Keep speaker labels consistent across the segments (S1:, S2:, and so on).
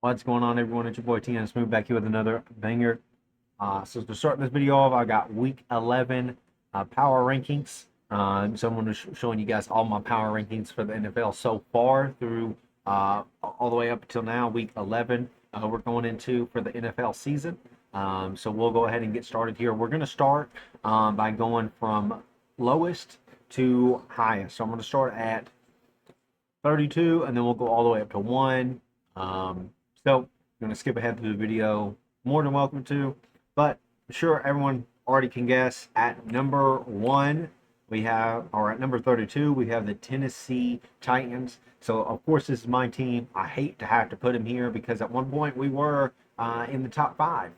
S1: What's going on, everyone? It's your boy T and Smooth back here with another banger. So to start this video off, I got Week 11 power rankings. So I'm going to showing you guys all my power rankings for the NFL so far through all the way up until now, Week 11. We're going into for the NFL season. So we'll go ahead and get started here. We're going to start by going from lowest to highest. So I'm going to start at 32, and then we'll go all the way up to 1. So I'm going to skip ahead through the video. More than welcome to, but I'm sure everyone already can guess. At number 1, we have, or at number 32, we have the Tennessee Titans. So, of course, this is my team. I hate to have to put them here because at one point we were in the top 5.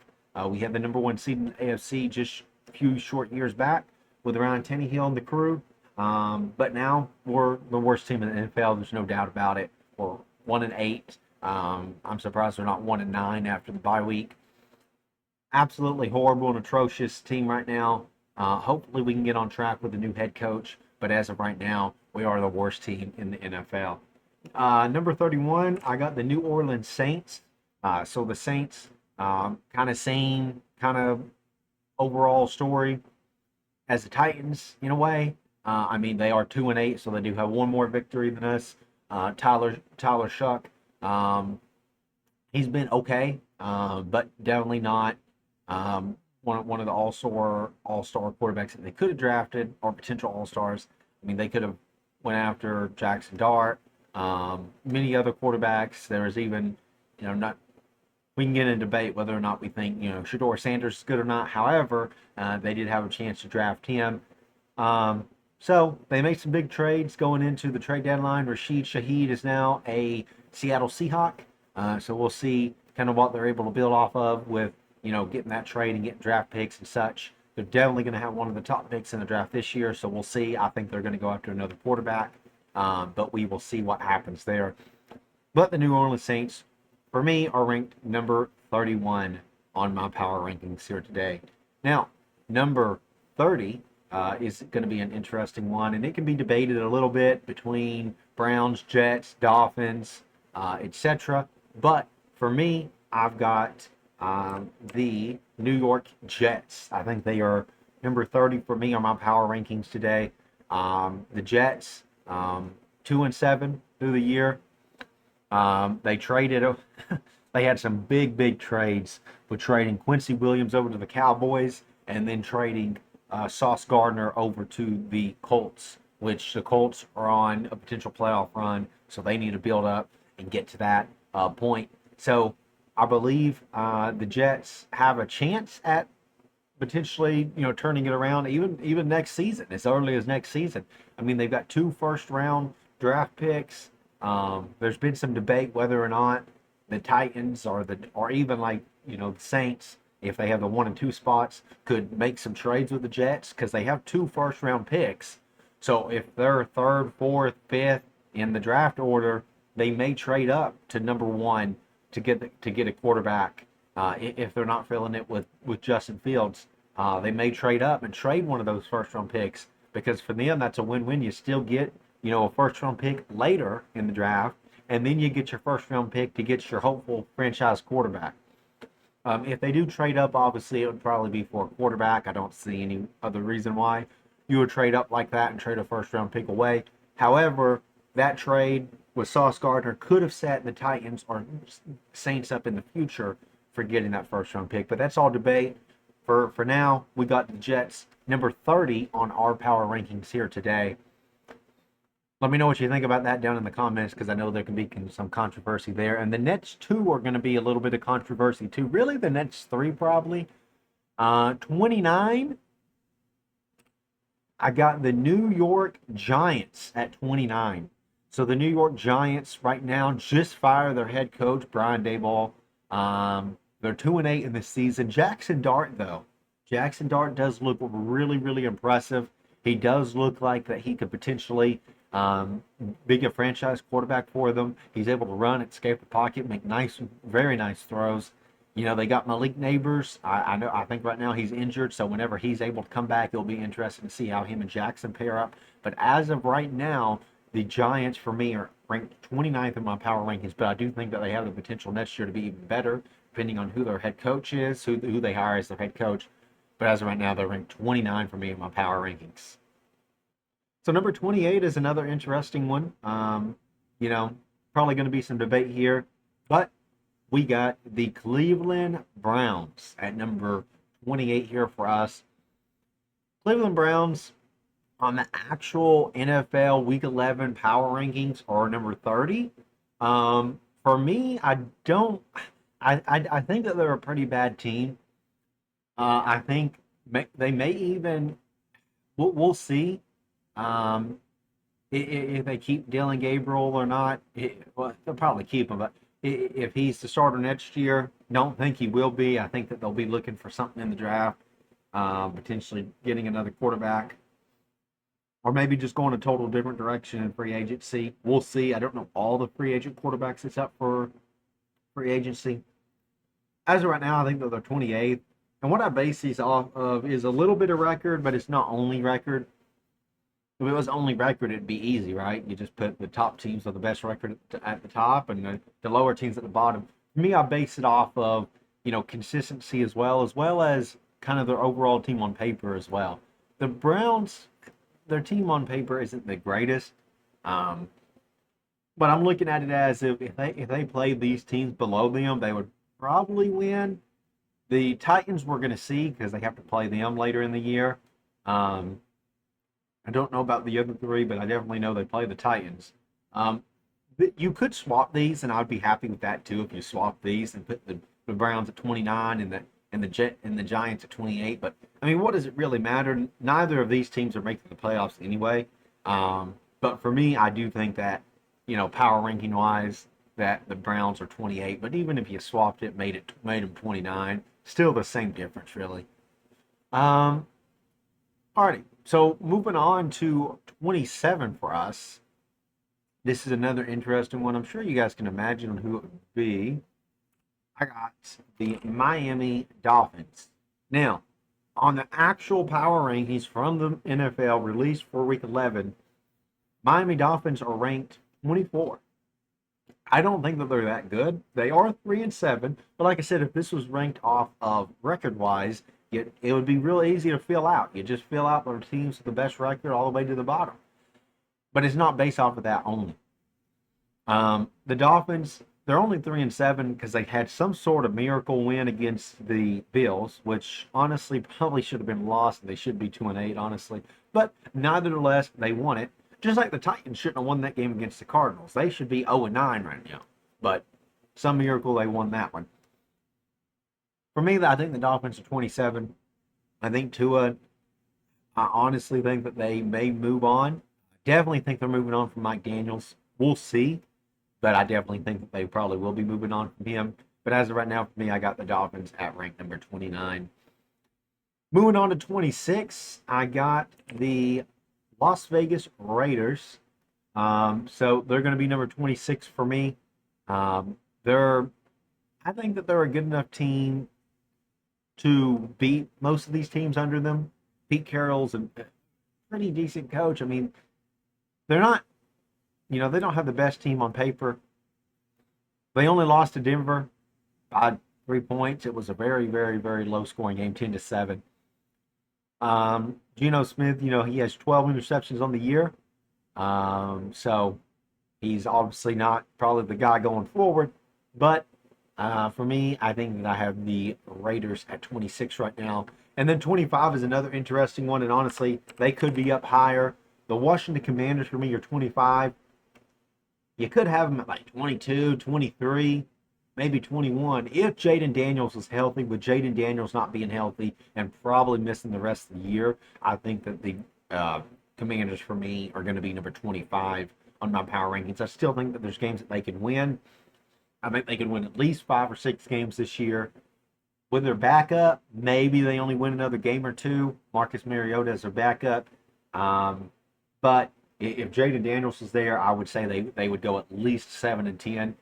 S1: We had the number 1 seed in the AFC just a few short years back with Ryan Tannehill and the crew. But now we're the worst team in the NFL. There's no doubt about it. We're 1-8. I'm surprised they're not 1-9 after the bye week. Absolutely horrible and atrocious team right now. Hopefully we can get on track with the new head coach, but as of right now, we are the worst team in the NFL. Number 31, I got the New Orleans Saints. So the Saints, kind of same kind of overall story as the Titans in a way. I mean, they are 2-8, so they do have one more victory than us. Tyler Shuck, he's been okay, but definitely not one of the all-star quarterbacks that they could have drafted or potential all-stars. I mean, they could have went after Jackson Dart, many other quarterbacks. There is even, not we can get in a debate whether or not we think, Shedeur Sanders is good or not. However, they did have a chance to draft him. So they made some big trades going into the trade deadline. Rashid Shaheed is now a Seattle Seahawk. So we'll see kind of what they're able to build off of with, getting that trade and getting draft picks and such. They're definitely going to have one of the top picks in the draft this year. So we'll see. I think they're going to go after another quarterback. But we will see what happens there. But the New Orleans Saints, for me, are ranked number 31 on my power rankings here today. Now, number 30 is going to be an interesting one, and it can be debated a little bit between Browns, Jets, Dolphins, etc. But for me, I've got the New York Jets. I think they are number 30 for me on my power rankings today. The Jets, 2-7 through the year. They traded. They had some big trades with trading Quincy Williams over to the Cowboys and then trading Sauce Gardner over to the Colts, which the Colts are on a potential playoff run, so they need to build up and get to that point. So I believe the Jets have a chance at potentially, turning it around even next season, as early as next season. I mean, they've got 2 first-round draft picks. There's been some debate whether or not the Titans or even the Saints, if they have the 1 and 2 spots, could make some trades with the Jets because they have 2 first-round picks. So if they're 3rd, 4th, 5th in the draft order, they may trade up to number 1 to get a quarterback. If they're not filling it with Justin Fields, they may trade up and trade one of those first-round picks because for them that's a win-win. You still get a first-round pick later in the draft, and then you get your first-round pick to get your hopeful franchise quarterback. If they do trade up, obviously it would probably be for a quarterback. I don't see any other reason why you would trade up like that and trade a first-round pick away. However, that trade with Sauce Gardner could have set the Titans or Saints up in the future for getting that first-round pick. But that's all debate. For now, we got the Jets number 30 on our power rankings here today. Let me know what you think about that down in the comments because I know there can be some controversy there. And the next 2 are going to be a little bit of controversy too. Really, the next 3 probably. 29, I got the New York Giants at 29. So the New York Giants right now just fired their head coach, Brian Daboll. They're 2-8 in this season. Jackson Dart, though. Jackson Dart does look really impressive. He does look like that he could potentially be a franchise quarterback for them. He's able to run, escape the pocket, make very nice throws. They got Malik Neighbors. I think right now he's injured, so whenever he's able to come back, it'll be interesting to see how him and Jackson pair up. But as of right now, the Giants for me are ranked 29th in my power rankings, but I do think that they have the potential next year to be even better, depending on who their head coach is, who they hire as their head coach. But as of right now, they're ranked 29 for me in my power rankings. So number 28 is another interesting one. You know, probably going to be some debate here, but we got the Cleveland Browns at number 28 here for us. Cleveland Browns on the actual NFL Week 11 power rankings are number 30. For me, I don't. I think that they're a pretty bad team. I think they may even. We'll see. Um, if they keep Dylan Gabriel or not. Well, they'll probably keep him, but if he's the starter next year, don't think he will be. I think that they'll be looking for something in the draft, potentially getting another quarterback, or maybe just going a total different direction in free agency. We'll see. I don't know all the free agent quarterbacks that's up for free agency. As of right now, I think that they're 28th. And what I base these off of is a little bit of record, but it's not only record. If it was only record, it'd be easy, right? You just put the top teams with the best record at the top and the lower teams at the bottom. For me, I base it off of, consistency as well as kind of their overall team on paper as well. The Browns, their team on paper isn't the greatest, um, but I'm looking at it as if they played these teams below them, they would probably win. The Titans we're going to see because they have to play them later in the year. Um, I don't know about the other three, but I definitely know they play the Titans. Um, you could swap these, and I'd be happy with that too if you swap these and put the Browns at 29 and the Giants at 28. But I mean, what does it really matter? Neither of these teams are making the playoffs anyway. But for me, I do think that power ranking wise, that the Browns are 28. But even if you swapped it, made them 29, still the same difference really. Um, Alrighty, so moving on to 27 for us. This is another interesting one. I'm sure you guys can imagine who it would be. I got the Miami Dolphins. Now, on the actual power rankings from the NFL released for Week 11, Miami Dolphins are ranked 24. I don't think that they're that good. They are 3-7, but like I said, if this was ranked off of record-wise, it would be real easy to fill out. You just fill out the teams with the best record all the way to the bottom. But it's not based off of that only. The Dolphins, they're only 3-7 because they had some sort of miracle win against the Bills, which honestly probably should have been lost. And they should be 2-8, honestly. But nevertheless, they won it. Just like the Titans shouldn't have won that game against the Cardinals. They should be 0-9 right now. But some miracle they won that one. For me, I think the Dolphins are 27. I think Tua, I honestly think that they may move on. I definitely think they're moving on from Mike Daniels. We'll see. But I definitely think that they probably will be moving on from him. But as of right now, for me, I got the Dolphins at rank number 29. Moving on to 26, I got the Las Vegas Raiders. So they're going to be number 26 for me. I think that they're a good enough team to beat most of these teams under them. Pete Carroll's a pretty decent coach. I mean, they're not, they don't have the best team on paper. They only lost to Denver by 3 points. It was a very, very, very low scoring game, 10-7. Geno Smith, he has 12 interceptions on the year. So he's obviously not probably the guy going forward. But for me, I think that I have the Raiders at 26 right now. And then 25 is another interesting one. And honestly, they could be up higher. The Washington Commanders for me are 25. You could have them at like 22, 23, maybe 21. If Jaden Daniels is healthy, with Jaden Daniels not being healthy and probably missing the rest of the year, I think that the Commanders for me are going to be number 25 on my power rankings. I still think that there's games that they can win. I think they can win at least 5 or 6 games this year. With their backup, maybe they only win another game or two. Marcus Mariota is their backup. But if Jaden Daniels is there, I would say they would go at least 7-10.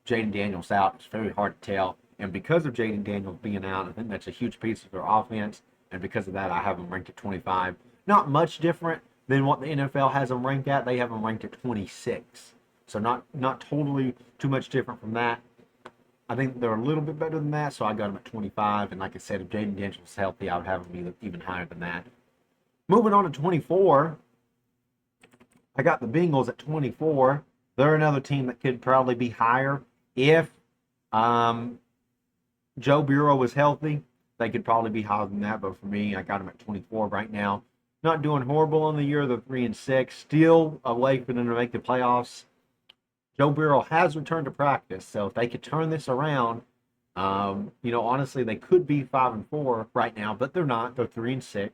S1: Jaden Daniels out, it's very hard to tell. And because of Jaden Daniels being out, I think that's a huge piece of their offense. And because of that, I have them ranked at 25. Not much different than what the NFL has them ranked at. They have them ranked at 26. So not totally too much different from that. I think they're a little bit better than that, so I got them at 25. And like I said, if Jaden Daniels healthy, I would have them even higher than that. Moving on to 24, I got the Bengals at 24. They're another team that could probably be higher if um, Joe Bureau was healthy. They could probably be higher than that, but for me, I got them at 24 right now. Not doing horrible on the year. They're 3-6, still away for them to make the playoffs. Joe Burrow has returned to practice, so if they could turn this around, honestly, they could be 5-4 right now, but they're not. They're 3-6,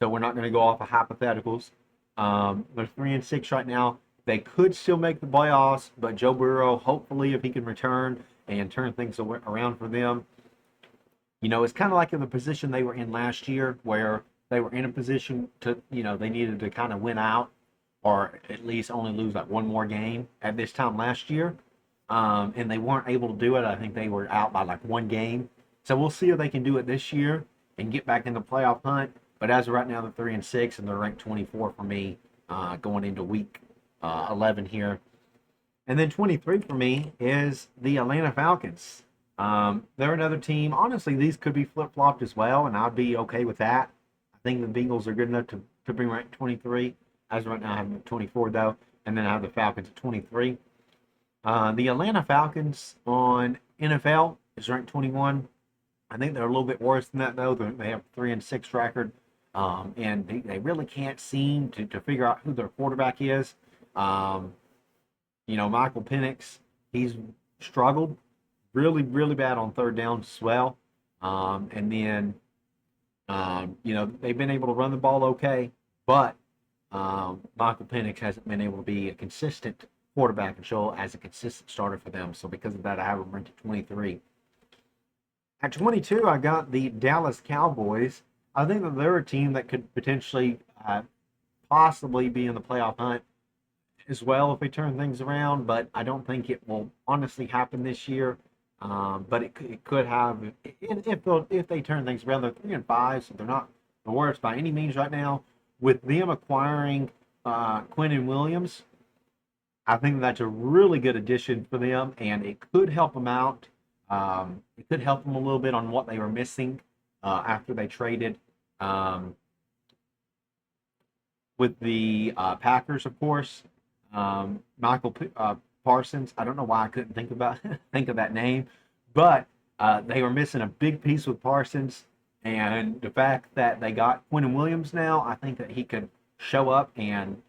S1: so we're not going to go off of hypotheticals. They're 3-6 right now. They could still make the playoffs, but Joe Burrow, hopefully, if he can return and turn things around for them, it's kind of like in the position they were in last year, where they were in a position to, they needed to kind of win out or at least only lose like one more game at this time last year. And they weren't able to do it. I think they were out by like one game. So we'll see if they can do it this year and get back in the playoff hunt. But as of right now, they're 3-6 and they're ranked 24 for me going into week 11 here. And then 23 for me is the Atlanta Falcons. They're another team. Honestly, these could be flip-flopped as well, and I'd be okay with that. I think the Bengals are good enough to bring ranked 23. As of right now, I have them at 24, though, and then I have the Falcons at 23. The Atlanta Falcons on NFL is ranked 21. I think they're a little bit worse than that, though. They have a 3-6 record, and they really can't seem to figure out who their quarterback is. Michael Penix, he's struggled really, really bad on third down as well. And then, they've been able to run the ball okay, but Michael Penix hasn't been able to be a consistent quarterback and show as a consistent starter for them. So because of that, I have them ranked at 23. At 22, I got the Dallas Cowboys. I think that they're a team that could potentially possibly be in the playoff hunt as well if they turn things around, but I don't think it will honestly happen this year. But it could have if they turn things around. They're 3-5, so they're not the worst by any means right now. With them acquiring Quinnen Williams, I think that's a really good addition for them, and it could help them out. It could help them a little bit on what they were missing after they traded with the Packers, of course. Michael Parsons. I don't know why I couldn't think of that name, but they were missing a big piece with Parsons, and the fact that they got Quinnen Williams now, I think that he could show up and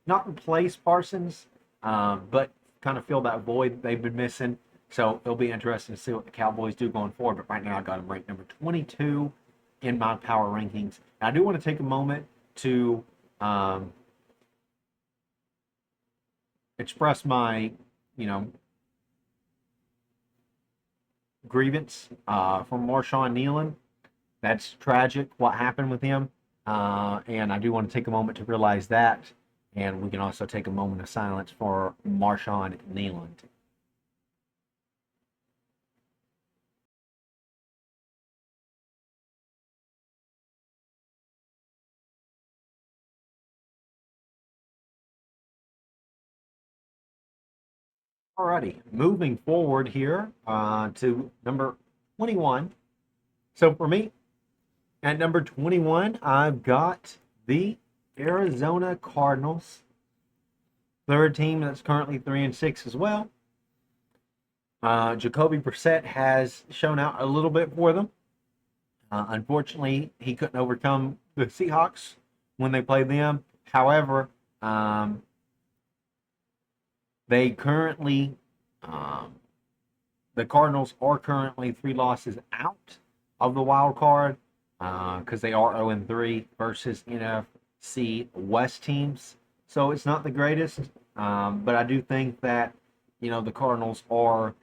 S1: not replace Parsons, but kind of fill that void they've been missing. So it'll be interesting to see what the Cowboys do going forward. But right now, I got them ranked number 22 in my power rankings. And I do want to take a moment to express my, grievance from Marshawn Kneeland. That's tragic what happened with him. And I do want to take a moment to realize that. And we can also take a moment of silence for Marshawn Kneeland. Alrighty, moving forward here to number 21. So for me, at number 21, I've got the Arizona Cardinals. Third team that's currently 3-6 as well. Jacoby Brissett has shown out a little bit for them. Unfortunately, he couldn't overcome the Seahawks when they played them. However, they currently, the Cardinals are currently 3 losses out of the wild card because they are 0-3 versus NFC West teams. So it's not the greatest, but I do think that the Cardinals are.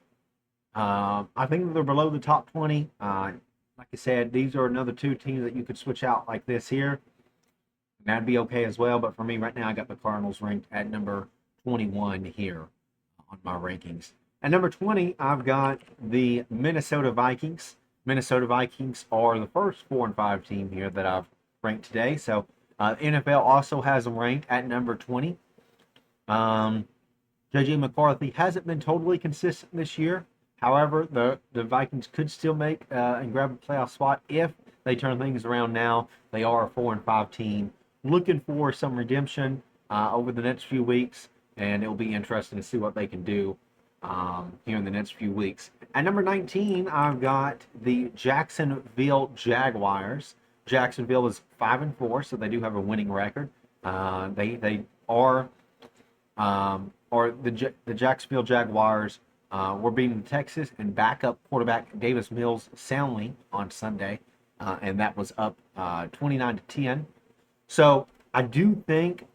S1: I think they're below the top 20. Like I said, these are another 2 teams that you could switch out like this here. And that'd be okay as well. But for me right now, I got the Cardinals ranked at number 21 here on my rankings. At number 20, I've got the Minnesota Vikings. Minnesota Vikings are the first 4-5 team here that I've ranked today. So NFL also has them ranked at number 20. JJ McCarthy hasn't been totally consistent this year. However, the Vikings could still make and grab a playoff spot if they turn things around now. They are a 4-5 team. Looking for some redemption over the next few weeks, and it'll be interesting to see what they can do here in the next few weeks. At number 19, I've got the Jacksonville Jaguars. Jacksonville is 5-4, so they do have a winning record. They are or the Jacksonville Jaguars were beating Texas and backup quarterback Davis Mills soundly on Sunday, and that was up 29-10. So I do think,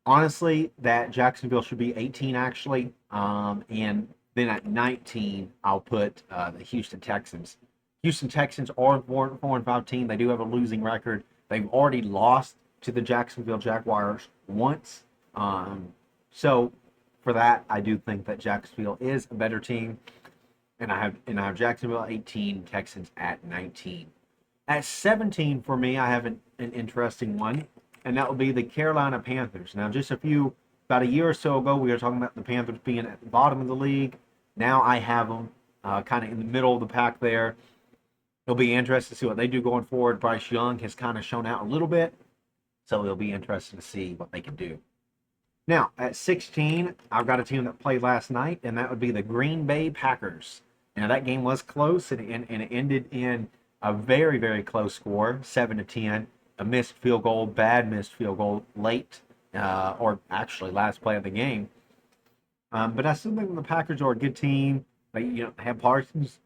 S1: honestly, that Jacksonville should be 18 actually, and then at 19 I'll put the Houston Texans. Houston Texans are a 4-5 team. They do have a losing record. They've already lost to the Jacksonville Jaguars once. So for that, I do think that Jacksonville is a better team, and I have Jacksonville 18, Texans at 19. At 17 for me, I have an interesting one, and that would be the Carolina Panthers. Now, about a year or so ago, we were talking about the Panthers being at the bottom of the league. Now I have them kind of in the middle of the pack there. It'll be interesting to see what they do going forward. Bryce Young has kind of shown out a little bit, so it'll be interesting to see what they can do. Now, at 16, I've got a team that played last night, and that would be the Green Bay Packers. Now, that game was close, and it ended in a very, very close score, 7-10. A missed field goal, bad missed field goal late, or actually last play of the game. But I still think the Packers are a good team. They have Parsons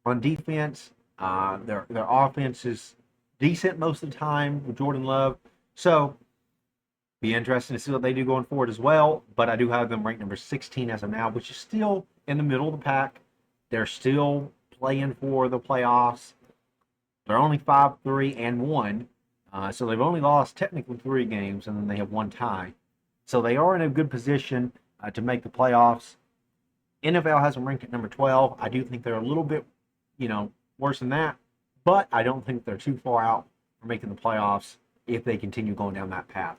S1: on defense. Their offense is decent most of the time with Jordan Love. So, be interesting to see what they do going forward as well. But I do have them ranked number 16 as of now, which is still in the middle of the pack. They're still playing for the playoffs. They're only 5-3-1. So they've only lost technically 3 games, and then they have 1 tie. So they are in a good position to make the playoffs. NFL has them ranked at number 12. I do think they're a little bit, worse than that. But I don't think they're too far out for making the playoffs if they continue going down that path.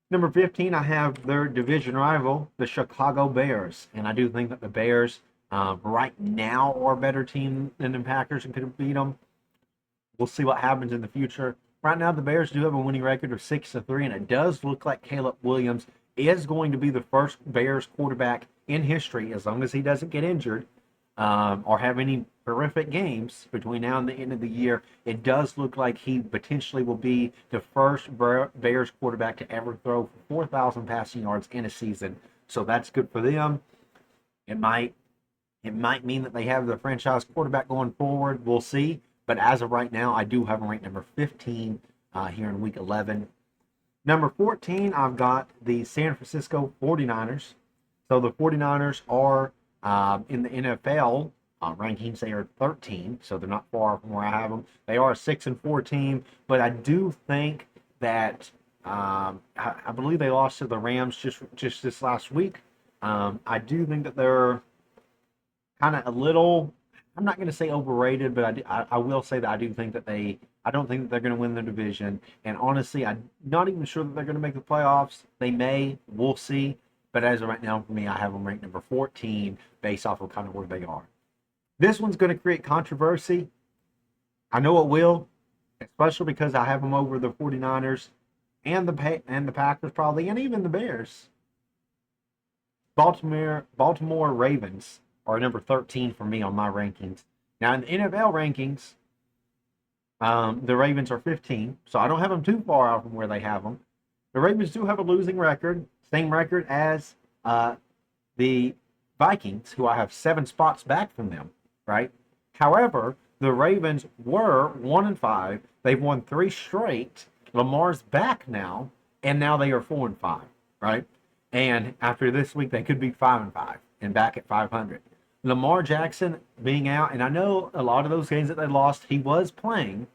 S1: Number 15, I have their division rival, the Chicago Bears. And I do think that the Bears right now are a better team than the Packers and could beat them. We'll see what happens in the future. Right now, the Bears do have a winning record of 6-3, and it does look like Caleb Williams is going to be the first Bears quarterback in history, as long as he doesn't get injured or have any horrific games between now and the end of the year. It does look like he potentially will be the first Bears quarterback to ever throw for 4,000 passing yards in a season. So that's good for them. It might mean that they have the franchise quarterback going forward. We'll see. But as of right now, I do have them ranked number 15 here in week 11. Number 14, I've got the San Francisco 49ers. So the 49ers are in the NFL rankings. They are 13, so they're not far from where I have them. They are a 6-4 team, but I do think that I believe they lost to the Rams just this last week. I do think that they're kind of a little, I'm not going to say overrated, but I will say that I do think that I don't think that they're going to win the division. And honestly, I'm not even sure that they're going to make the playoffs. They may. We'll see. But as of right now, for me, I have them ranked number 14 based off of kind of where they are. This one's going to create controversy. I know it will, especially because I have them over the 49ers and the Packers probably, and even the Bears. Baltimore Ravens are number 13 for me on my rankings. Now, in the NFL rankings, the Ravens are 15, so I don't have them too far out from where they have them. The Ravens do have a losing record, same record as the Vikings, who I have 7 spots back from them, right? However, the Ravens were 1-5. They've won 3 straight. Lamar's back now, and now they are 4-5, right? And after this week, they could be 5-5 and back at 500. Lamar Jackson being out, and I know a lot of those games that they lost, he was playing.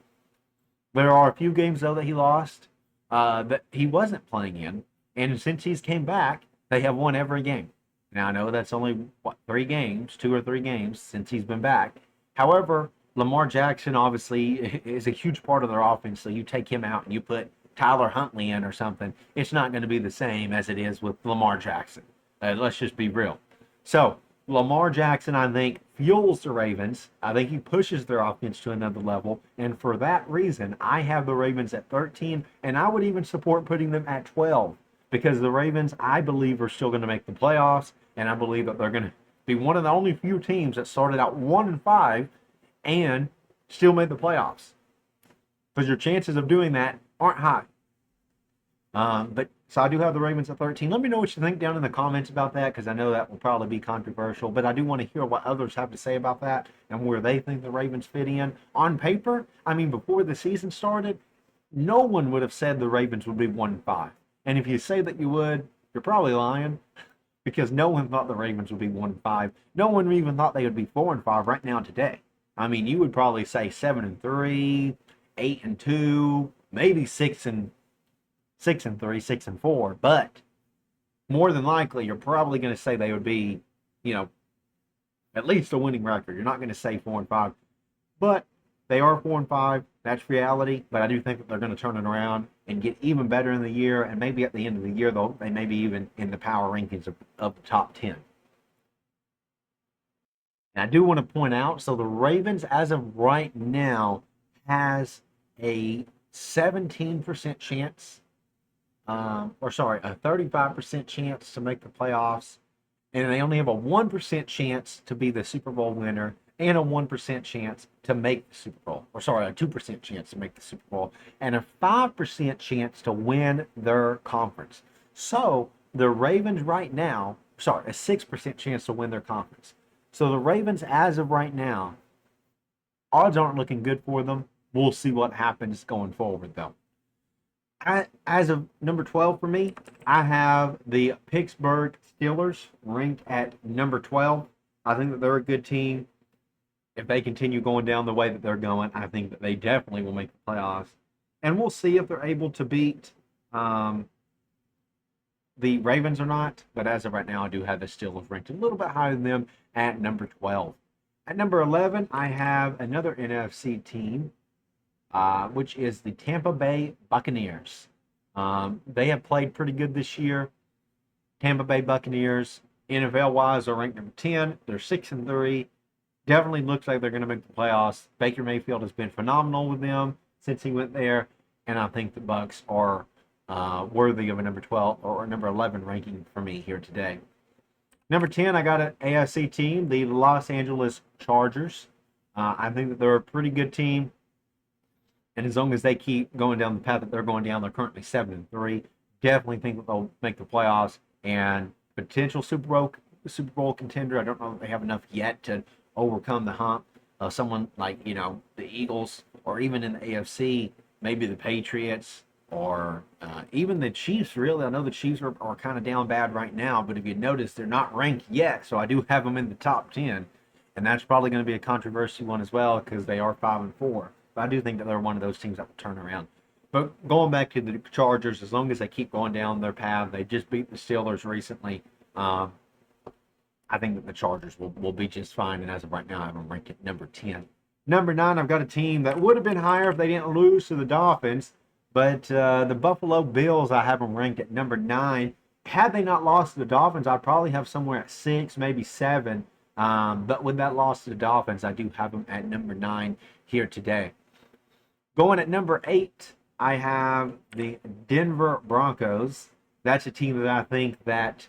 S1: There are a few games, though, that he lost that he wasn't playing in. And since he's came back, they have won every game. Now, I know that's only, 3 games, 2 or 3 games since he's been back. However, Lamar Jackson obviously is a huge part of their offense, so you take him out and you put Tyler Huntley in or something, it's not going to be the same as it is with Lamar Jackson. Let's just be real. So Lamar Jackson, I think, fuels the Ravens. I think he pushes their offense to another level. And for that reason, I have the Ravens at 13, and I would even support putting them at 12 because the Ravens, I believe, are still going to make the playoffs, and I believe that they're going to be one of the only few teams that started out 1-5 and still made the playoffs. Because your chances of doing that aren't high. But so I do have the Ravens at 13. Let me know what you think down in the comments about that, because I know that will probably be controversial. But I do want to hear what others have to say about that and where they think the Ravens fit in. On paper, I mean, before the season started, no one would have said the Ravens would be 1-5. And if you say that you would, you're probably lying, because no one thought the Ravens would be 1-5. No one even thought they would be 4-5 right now today. I mean, you would probably say 7-3, 8-2, maybe 6-3, 6-4, but more than likely, you're probably going to say they would be, at least a winning record. You're not going to say 4-5, but they are 4-5. That's reality. But I do think that they're going to turn it around and get even better in the year, and maybe at the end of the year, though, they may be even in the power rankings of the top 10. And I do want to point out, so the Ravens, as of right now, has a 17% chance, a 35% chance to make the playoffs, and they only have a 1% chance to be the Super Bowl winner and a 1% chance to make the Super Bowl. A 2% chance to make the Super Bowl, and a 5% chance to win their conference. So the Ravens right now, a 6% chance to win their conference. So the Ravens, as of right now, odds aren't looking good for them. We'll see what happens going forward, though. As of number 12 for me, I have the Pittsburgh Steelers ranked at number 12. I think that they're a good team. If they continue going down the way that they're going, I think that they definitely will make the playoffs. And we'll see if they're able to beat the Ravens or not. But as of right now, I do have the Steelers ranked a little bit higher than them at number 12. At number 11, I have another NFC team, which is the Tampa Bay Buccaneers. They have played pretty good this year. Tampa Bay Buccaneers, NFL-wise, are ranked number 10. They're 6-3. Definitely looks like they're going to make the playoffs. Baker Mayfield has been phenomenal with them since he went there, and I think the Bucs are worthy of a number 12 or number 11 ranking for me here today. Number 10, I got an AFC team, the Los Angeles Chargers. I think that they're a pretty good team, and as long as they keep going down the path that they're going down, they're currently 7-3. Definitely think that they'll make the playoffs and potential Super Bowl contender. I don't know if they have enough yet to overcome the hump of someone like the Eagles, or even in the AFC, maybe the Patriots, or even the Chiefs. Really, I know the Chiefs are kind of down bad right now, but if you notice, they're not ranked yet, so I do have them in the top 10, and that's probably going to be a controversy one as well because they are 5-4. But I do think that they're one of those teams that will turn around. But going back to the Chargers, as long as they keep going down their path, they just beat the Steelers recently. I think that the Chargers will be just fine, and as of right now, I have them ranked at number 10. Number 9, I've got a team that would have been higher if they didn't lose to the Dolphins, but the Buffalo Bills, I have them ranked at number 9. Had they not lost to the Dolphins, I'd probably have somewhere at 6, maybe 7. But with that loss to the Dolphins, I do have them at number 9 here today. Going at number 8, I have the Denver Broncos. That's a team that I think that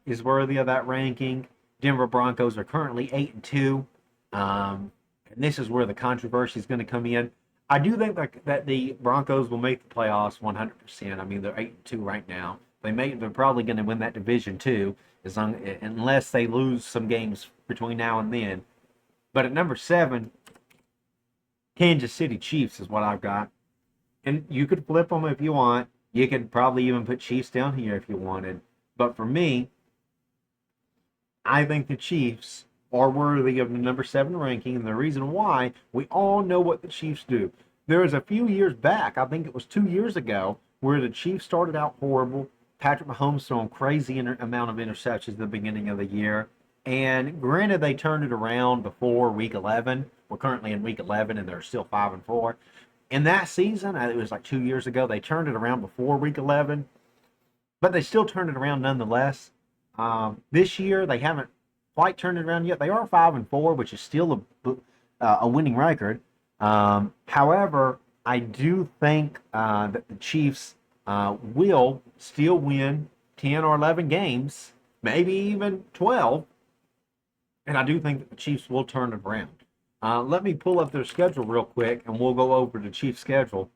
S1: is worthy of that ranking. Denver Broncos are currently 8-2, and this is where the controversy is going to come in. I do think that the Broncos will make the playoffs 100%. I mean, they're 8-2 right now. They're probably going to win that division too, unless they lose some games between now and then. But at number 7, Kansas City Chiefs is what I've got, and you could flip them if you want. You could probably even put Chiefs down here if you wanted. But for me, I think the Chiefs are worthy of the number 7 ranking, and the reason why, we all know what the Chiefs do. There was a few years back, I think it was 2 years ago, where the Chiefs started out horrible. Patrick Mahomes throwing crazy amount of interceptions at the beginning of the year. And granted, they turned it around before Week 11. We're currently in Week 11, and they're still 5-4. In that season, it was like 2 years ago, they turned it around before week 11, but they still turned it around nonetheless. This year, they haven't quite turned it around yet. They are 5-4, which is still a winning record. However, I do think that the Chiefs will still win 10 or 11 games, maybe even 12, and I do think that the Chiefs will turn it around. Let me pull up their schedule real quick, and we'll go over the Chiefs' schedule.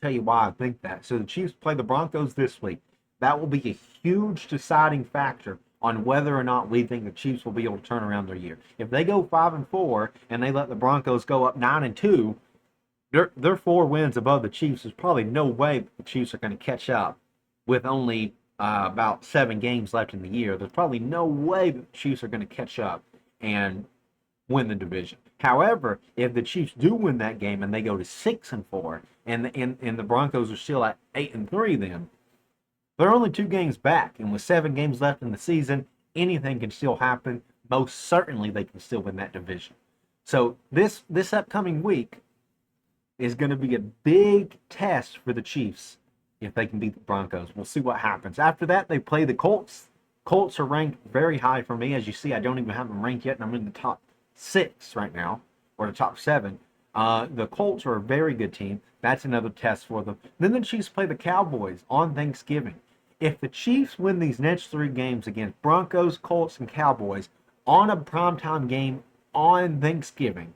S1: Tell you why I think that. So the Chiefs play the Broncos this week. That will be a huge deciding factor on whether or not we think the Chiefs will be able to turn around their year. If they go 5-4 and they let the Broncos go up 9-2, their 4 wins above the Chiefs. There's probably no way the Chiefs are going to catch up with only about 7 games left in the year. There's probably no way that the Chiefs are going to catch up and win the division. However, if the Chiefs do win that game and they go to 6-4, and the Broncos are still at 8-3, then they're only 2 games back, and with 7 games left in the season, anything can still happen. Most certainly, they can still win that division. So this upcoming week is going to be a big test for the Chiefs if they can beat the Broncos. We'll see what happens. After that, they play the Colts. Colts are ranked very high for me. As you see, I don't even have them ranked yet, and I'm in the top 6 right now, or the top 7. The Colts are a very good team. That's another test for them. Then the Chiefs play the Cowboys on Thanksgiving. If the Chiefs win these next 3 games against Broncos, Colts, and Cowboys on a primetime game on Thanksgiving,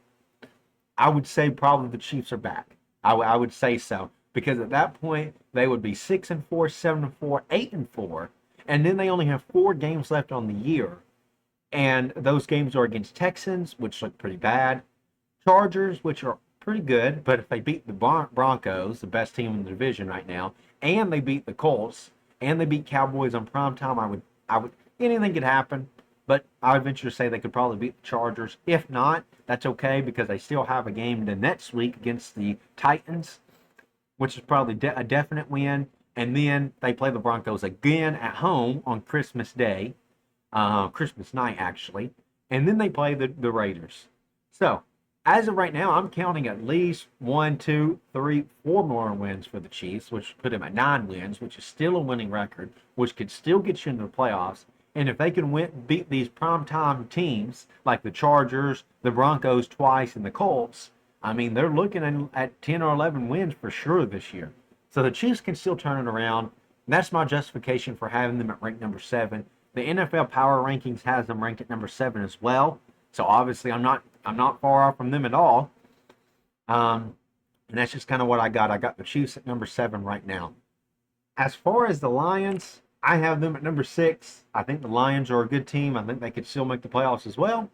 S1: I would say probably the Chiefs are back. I would say so, because at that point they would be 6-4, 7-4, 8-4, and then they only have 4 games left on the year, and those games are against Texans, which look pretty bad, Chargers, which are pretty good, but if they beat the Broncos, the best team in the division right now, and they beat the Colts, and they beat Cowboys on primetime, I would anything could happen. But I would venture to say they could probably beat the Chargers. If not, that's okay, because they still have a game the next week against the Titans, which is probably a definite win. And then they play the Broncos again at home on Christmas Day, Christmas night actually. And then they play the Raiders. So, as of right now, I'm counting at least 1, 2, 3, 4 more wins for the Chiefs, which put them at 9 wins, which is still a winning record, which could still get you into the playoffs. And if they can beat these primetime teams like the Chargers, the Broncos twice, and the Colts, I mean, they're looking at 10 or 11 wins for sure this year. So the Chiefs can still turn it around. That's my justification for having them at rank number 7. The NFL Power Rankings has them ranked at number 7 as well. So obviously, I'm not far off from them at all. And that's just kind of what I got. I got the Chiefs at number 7 right now. As far as the Lions, I have them at number 6. I think the Lions are a good team. I think they could still make the playoffs as well.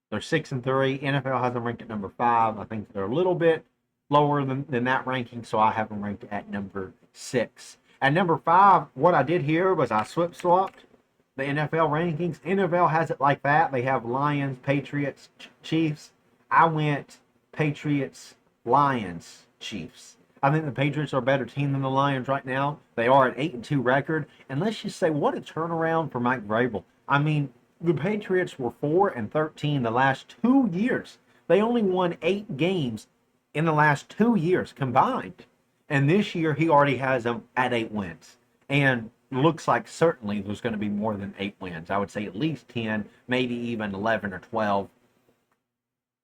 S1: They're 6-3. NFL has them ranked at number 5. I think they're a little bit lower than that ranking, so I have them ranked at number 6. At number 5, what I did here was I swapped the NFL rankings. NFL has it like that. They have Lions, Patriots, Chiefs. I went Patriots, Lions, Chiefs. I think the Patriots are a better team than the Lions right now. They are at 8-2 record. And let's just say, what a turnaround for Mike Vrabel. I mean, the Patriots were 4-13 the last 2 years. They only won 8 games in the last 2 years combined. And this year, he already has them at 8 wins. And looks like certainly there's going to be more than 8 wins. I would say at least 10, maybe even 11 or 12.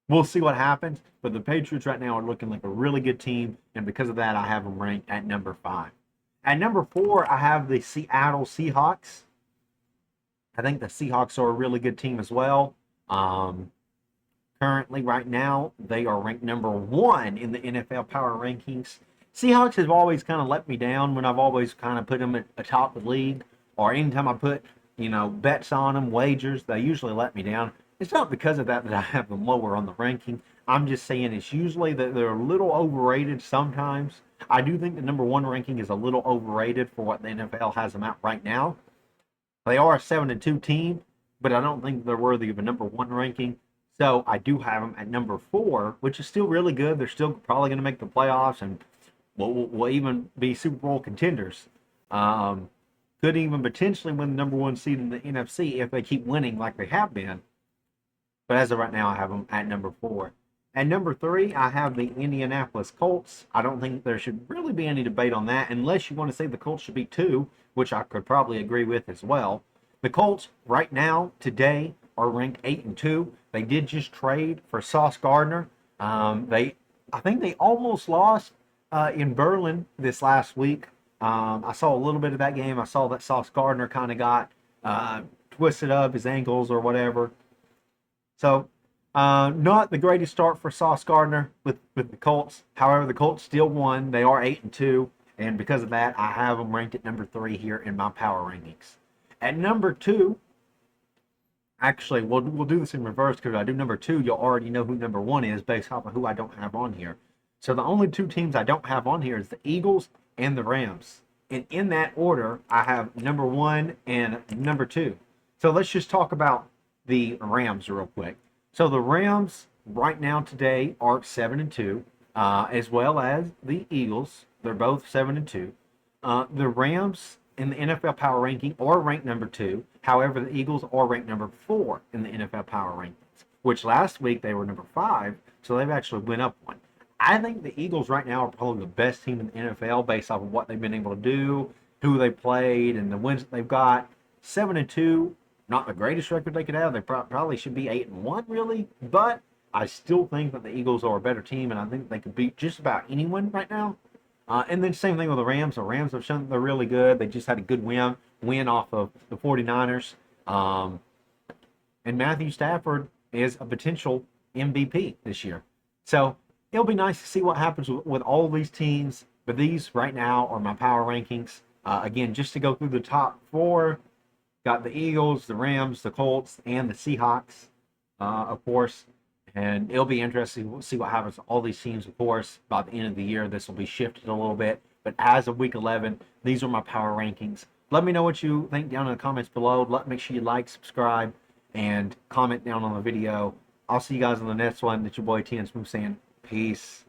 S1: We'll see what happens, but the Patriots right now are looking like a really good team, and because of that, I have them ranked at number 5. At number 4, I have the Seattle Seahawks. I think the Seahawks are a really good team as well. Currently, right now, they are ranked number 1 in the NFL Power Rankings. Seahawks have always kind of let me down when I've always kind of put them at atop the league, or anytime I put, bets on them, wagers, they usually let me down. It's not because of that I have them lower on the ranking. I'm just saying it's usually that they're a little overrated sometimes. I do think the number 1 ranking is a little overrated for what the NFL has them at right now. They are a 7-2 team, but I don't think they're worthy of a number 1 ranking. So I do have them at number 4, which is still really good. They're still probably going to make the playoffs and will even be Super Bowl contenders. Could even potentially win the number 1 seed in the NFC if they keep winning like they have been. But as of right now, I have them at number 4. At number 3, I have the Indianapolis Colts. I don't think there should really be any debate on that, unless you want to say the Colts should be 2, which I could probably agree with as well. The Colts, right now, today, are ranked 8 and 2. They did just trade for Sauce Gardner. I think they almost lost in Berlin this last week. I saw a little bit of that game. I saw that Sauce Gardner kind of got twisted up his ankles or whatever. So, not the greatest start for Sauce Gardner with the Colts. However, the Colts still won. They are 8 and 2, and because of that, I have them ranked at number 3 here in my power rankings. At number 2, actually, we'll do this in reverse because I do number 2. You'll already know who number 1 is based off of who I don't have on here. So the only 2 teams I don't have on here is the Eagles and the Rams. And in that order, I have number 1 and number 2. So let's just talk about the Rams real quick. So the Rams right now today are 7 and 2, as well as the Eagles. They're both 7 and 2. The Rams in the NFL Power Ranking are ranked number 2. However, the Eagles are ranked number 4 in the NFL Power Rankings, which last week they were number 5, so they've actually went up one. I think the Eagles right now are probably the best team in the NFL based off of what they've been able to do, who they played, and the wins that they've got. 7 and 2, not the greatest record they could have. They probably should be 8 and 1, really, but I still think that the Eagles are a better team, and I think they could beat just about anyone right now. And then same thing with the Rams. The Rams have shown they're really good. They just had a good win off of the 49ers. And Matthew Stafford is a potential MVP this year. So it'll be nice to see what happens with all these teams. But these right now are my power rankings. Again, just to go through the top 4, got the Eagles, the Rams, the Colts, and the Seahawks, of course. And it'll be interesting to see what happens to all these teams, of course. By the end of the year, this will be shifted a little bit. But as of week 11, these are my power rankings. Let me know what you think down in the comments below. Make sure you like, subscribe, and comment down on the video. I'll see you guys on the next one. It's your boy T and Smooth saying peace.